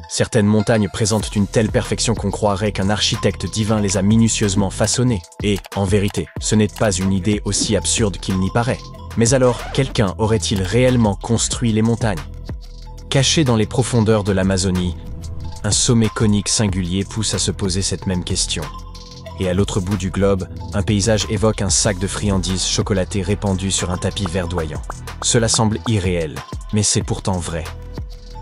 Certaines montagnes présentent une telle perfection qu'on croirait qu'un architecte divin les a minutieusement façonnées. Et, en vérité, ce n'est pas une idée aussi absurde qu'il n'y paraît. Mais alors, quelqu'un aurait-il réellement construit les montagnes? Caché dans les profondeurs de l'Amazonie, un sommet conique singulier pousse à se poser cette même question. Et à l'autre bout du globe, un paysage évoque un sac de friandises chocolatées répandu sur un tapis verdoyant. Cela semble irréel, mais c'est pourtant vrai.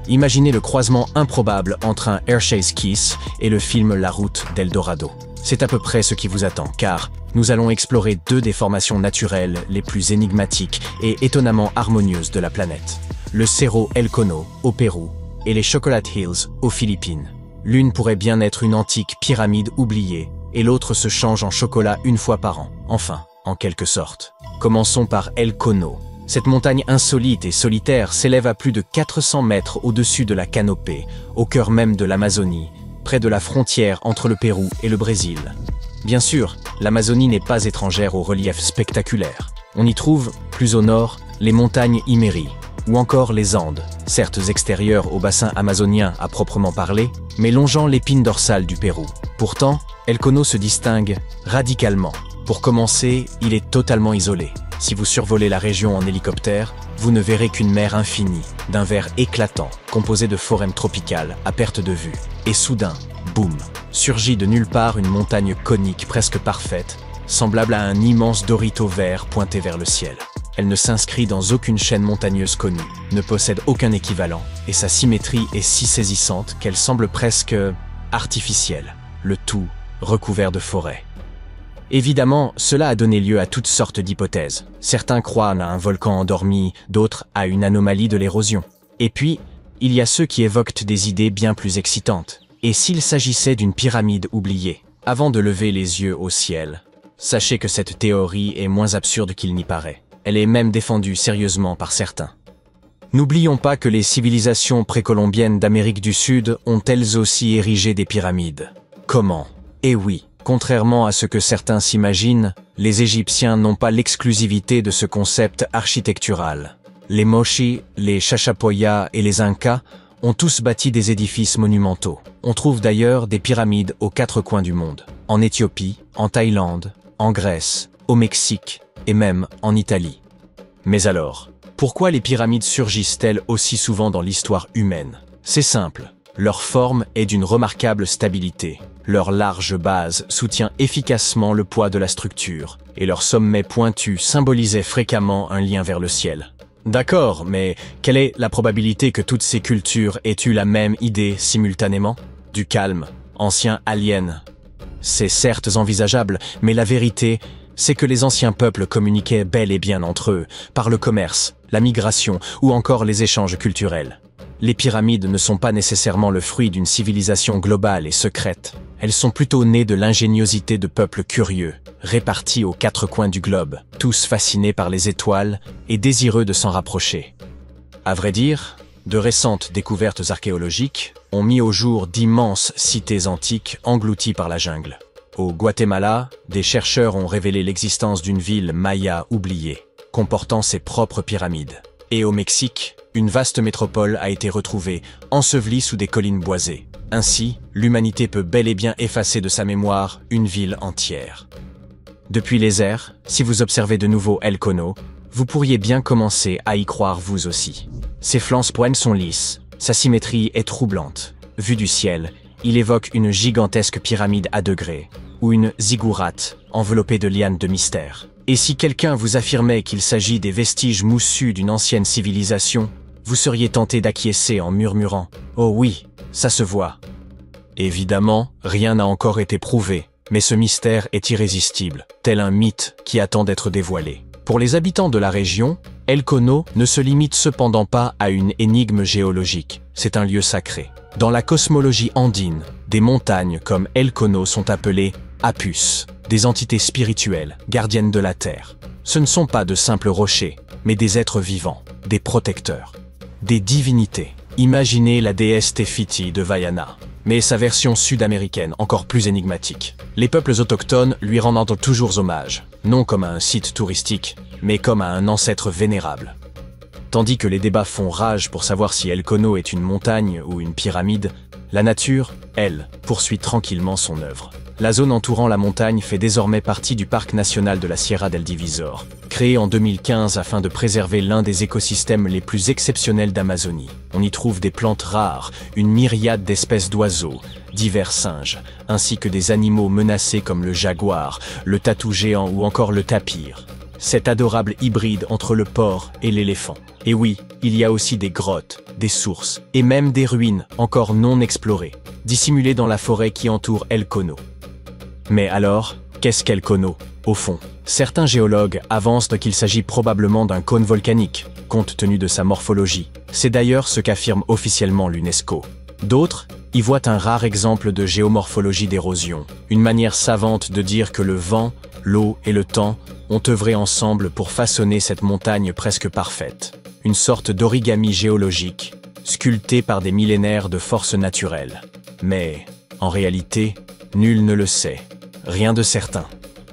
Imaginez le croisement improbable entre un Hershey's Kiss et le film La Route d'Eldorado. C'est à peu près ce qui vous attend, car nous allons explorer deux des formations naturelles les plus énigmatiques et étonnamment harmonieuses de la planète. Le Cerro El Cono, au Pérou, et les Chocolate Hills, aux Philippines. L'une pourrait bien être une antique pyramide oubliée, et l'autre se change en chocolat une fois par an. Enfin, en quelque sorte. Commençons par El Cono. Cette montagne insolite et solitaire s'élève à plus de 400 mètres au-dessus de la canopée, au cœur même de l'Amazonie, près de la frontière entre le Pérou et le Brésil. Bien sûr, l'Amazonie n'est pas étrangère au relief spectaculaire. On y trouve, plus au nord, les montagnes Imeri, ou encore les Andes, certes extérieures au bassin amazonien à proprement parler, mais longeant l'épine dorsale du Pérou. Pourtant, El Cono se distingue radicalement. Pour commencer, il est totalement isolé. Si vous survolez la région en hélicoptère, vous ne verrez qu'une mer infinie, d'un vert éclatant, composé de forêts tropicales à perte de vue. Et soudain, boum, surgit de nulle part une montagne conique presque parfaite, semblable à un immense dorito vert pointé vers le ciel. Elle ne s'inscrit dans aucune chaîne montagneuse connue, ne possède aucun équivalent, et sa symétrie est si saisissante qu'elle semble presque artificielle, le tout recouvert de forêts. Évidemment, cela a donné lieu à toutes sortes d'hypothèses. Certains croient à un volcan endormi, d'autres à une anomalie de l'érosion. Et puis, il y a ceux qui évoquent des idées bien plus excitantes. Et s'il s'agissait d'une pyramide oubliée? Avant de lever les yeux au ciel, sachez que cette théorie est moins absurde qu'il n'y paraît. Elle est même défendue sérieusement par certains. N'oublions pas que les civilisations précolombiennes d'Amérique du Sud ont elles aussi érigé des pyramides. Comment? Eh oui, contrairement à ce que certains s'imaginent, les Égyptiens n'ont pas l'exclusivité de ce concept architectural. Les Mochi, les Chachapoya et les Incas ont tous bâti des édifices monumentaux. On trouve d'ailleurs des pyramides aux quatre coins du monde. En Éthiopie, en Thaïlande, en Grèce, au Mexique et même en Italie. Mais alors, pourquoi les pyramides surgissent-elles aussi souvent dans l'histoire humaine? C'est simple. Leur forme est d'une remarquable stabilité. Leur large base soutient efficacement le poids de la structure, et leur sommet pointu symbolisait fréquemment un lien vers le ciel. D'accord, mais quelle est la probabilité que toutes ces cultures aient eu la même idée simultanément? Du calme, ancien alien. C'est certes envisageable, mais la vérité, c'est que les anciens peuples communiquaient bel et bien entre eux, par le commerce, la migration ou encore les échanges culturels. Les pyramides ne sont pas nécessairement le fruit d'une civilisation globale et secrète. Elles sont plutôt nées de l'ingéniosité de peuples curieux, répartis aux quatre coins du globe, tous fascinés par les étoiles et désireux de s'en rapprocher. À vrai dire, de récentes découvertes archéologiques ont mis au jour d'immenses cités antiques englouties par la jungle. Au Guatemala, des chercheurs ont révélé l'existence d'une ville maya oubliée, comportant ses propres pyramides. Et au Mexique, une vaste métropole a été retrouvée, ensevelie sous des collines boisées. Ainsi, l'humanité peut bel et bien effacer de sa mémoire une ville entière. Depuis les airs, si vous observez de nouveau El Cono, vous pourriez bien commencer à y croire vous aussi. Ses flancs pointes sont lisses, sa symétrie est troublante. Vu du ciel, il évoque une gigantesque pyramide à degrés, ou une ziggourate enveloppée de lianes de mystère. Et si quelqu'un vous affirmait qu'il s'agit des vestiges moussus d'une ancienne civilisation, vous seriez tenté d'acquiescer en murmurant « Oh oui, ça se voit ». Évidemment, rien n'a encore été prouvé, mais ce mystère est irrésistible, tel un mythe qui attend d'être dévoilé. Pour les habitants de la région, El Cono ne se limite cependant pas à une énigme géologique, c'est un lieu sacré. Dans la cosmologie andine, des montagnes comme El Cono sont appelées Apus, des entités spirituelles, gardiennes de la terre. Ce ne sont pas de simples rochers, mais des êtres vivants, des protecteurs, des divinités. Imaginez la déesse Tefiti de Vaiana, mais sa version sud-américaine, encore plus énigmatique. Les peuples autochtones lui rendent toujours hommage, non comme à un site touristique, mais comme à un ancêtre vénérable. Tandis que les débats font rage pour savoir si El Cono est une montagne ou une pyramide, La nature, elle, poursuit tranquillement son œuvre. La zone entourant la montagne fait désormais partie du parc national de la Sierra del Divisor, créé en 2015 afin de préserver l'un des écosystèmes les plus exceptionnels d'Amazonie. On y trouve des plantes rares, une myriade d'espèces d'oiseaux, divers singes, ainsi que des animaux menacés comme le jaguar, le tatou géant ou encore le tapir. Cet adorable hybride entre le porc et l'éléphant. Et oui, il y a aussi des grottes, des sources et même des ruines encore non explorées, dissimulées dans la forêt qui entoure El Cono. Mais alors, qu'est-ce qu'El Cono, au fond? Certains géologues avancent qu'il s'agit probablement d'un cône volcanique, compte tenu de sa morphologie. C'est d'ailleurs ce qu'affirme officiellement l'UNESCO. D'autres y voient un rare exemple de géomorphologie d'érosion, une manière savante de dire que le vent, l'eau et le temps ont œuvré ensemble pour façonner cette montagne presque parfaite. Une sorte d'origami géologique, sculpté par des millénaires de forces naturelles. Mais, en réalité, nul ne le sait. Rien de certain.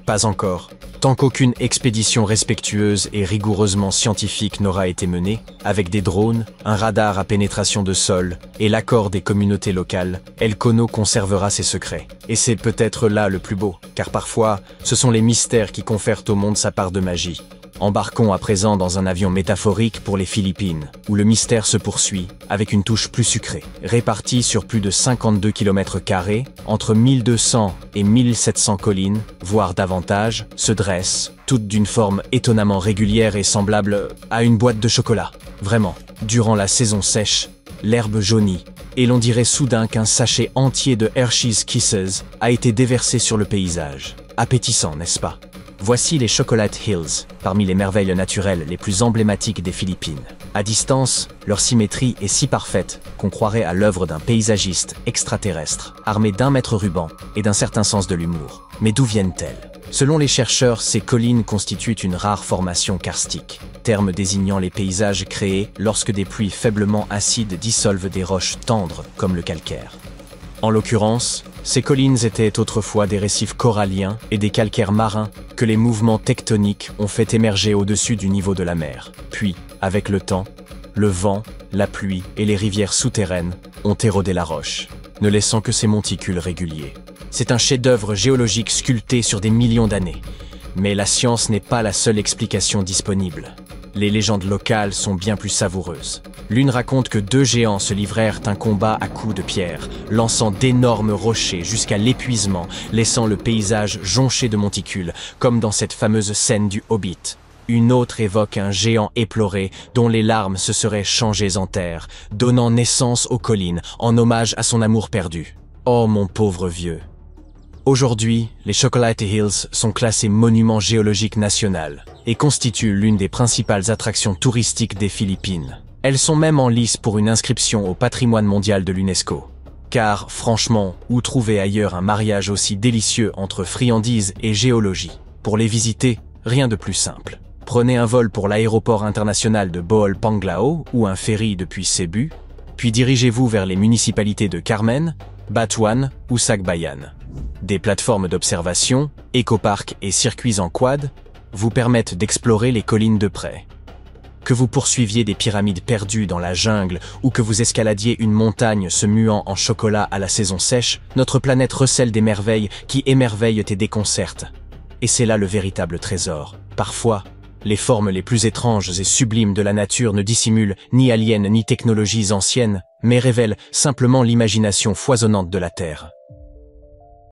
Pas encore. Tant qu'aucune expédition respectueuse et rigoureusement scientifique n'aura été menée, avec des drones, un radar à pénétration de sol et l'accord des communautés locales, El Cono conservera ses secrets. Et c'est peut-être là le plus beau, car parfois, ce sont les mystères qui confèrent au monde sa part de magie. Embarquons à présent dans un avion métaphorique pour les Philippines, où le mystère se poursuit, avec une touche plus sucrée. Répartie sur plus de 52 km², entre 1200 et 1700 collines, voire davantage, se dressent, toutes d'une forme étonnamment régulière et semblable à une boîte de chocolat. Vraiment, durant la saison sèche, l'herbe jaunit, et l'on dirait soudain qu'un sachet entier de Hershey's Kisses a été déversé sur le paysage. Appétissant, n'est-ce pas? Voici les Chocolate Hills, parmi les merveilles naturelles les plus emblématiques des Philippines. À distance, leur symétrie est si parfaite qu'on croirait à l'œuvre d'un paysagiste extraterrestre, armé d'un mètre ruban et d'un certain sens de l'humour. Mais d'où viennent-elles? Selon les chercheurs, ces collines constituent une rare formation karstique, terme désignant les paysages créés lorsque des pluies faiblement acides dissolvent des roches tendres comme le calcaire. En l'occurrence, ces collines étaient autrefois des récifs coralliens et des calcaires marins que les mouvements tectoniques ont fait émerger au-dessus du niveau de la mer. Puis, avec le temps, le vent, la pluie et les rivières souterraines ont érodé la roche, ne laissant que ces monticules réguliers. C'est un chef-d'œuvre géologique sculpté sur des millions d'années. Mais la science n'est pas la seule explication disponible. Les légendes locales sont bien plus savoureuses. L'une raconte que deux géants se livrèrent un combat à coups de pierre, lançant d'énormes rochers jusqu'à l'épuisement, laissant le paysage jonché de monticules, comme dans cette fameuse scène du Hobbit. Une autre évoque un géant éploré dont les larmes se seraient changées en terre, donnant naissance aux collines en hommage à son amour perdu. Oh mon pauvre vieux! Aujourd'hui, les Chocolate Hills sont classés monument géologique national et constituent l'une des principales attractions touristiques des Philippines. Elles sont même en lice pour une inscription au patrimoine mondial de l'UNESCO. Car, franchement, où trouver ailleurs un mariage aussi délicieux entre friandises et géologie? Pour les visiter, rien de plus simple. Prenez un vol pour l'aéroport international de Bohol Panglao ou un ferry depuis Cebu, puis dirigez-vous vers les municipalités de Carmen, Batuan ou Sacbayan. Des plateformes d'observation, écoparcs et circuits en quad vous permettent d'explorer les collines de près. Que vous poursuiviez des pyramides perdues dans la jungle ou que vous escaladiez une montagne se muant en chocolat à la saison sèche, notre planète recèle des merveilles qui émerveillent et déconcertent. Et c'est là le véritable trésor. Parfois, les formes les plus étranges et sublimes de la nature ne dissimulent ni aliens ni technologies anciennes, mais révèlent simplement l'imagination foisonnante de la Terre.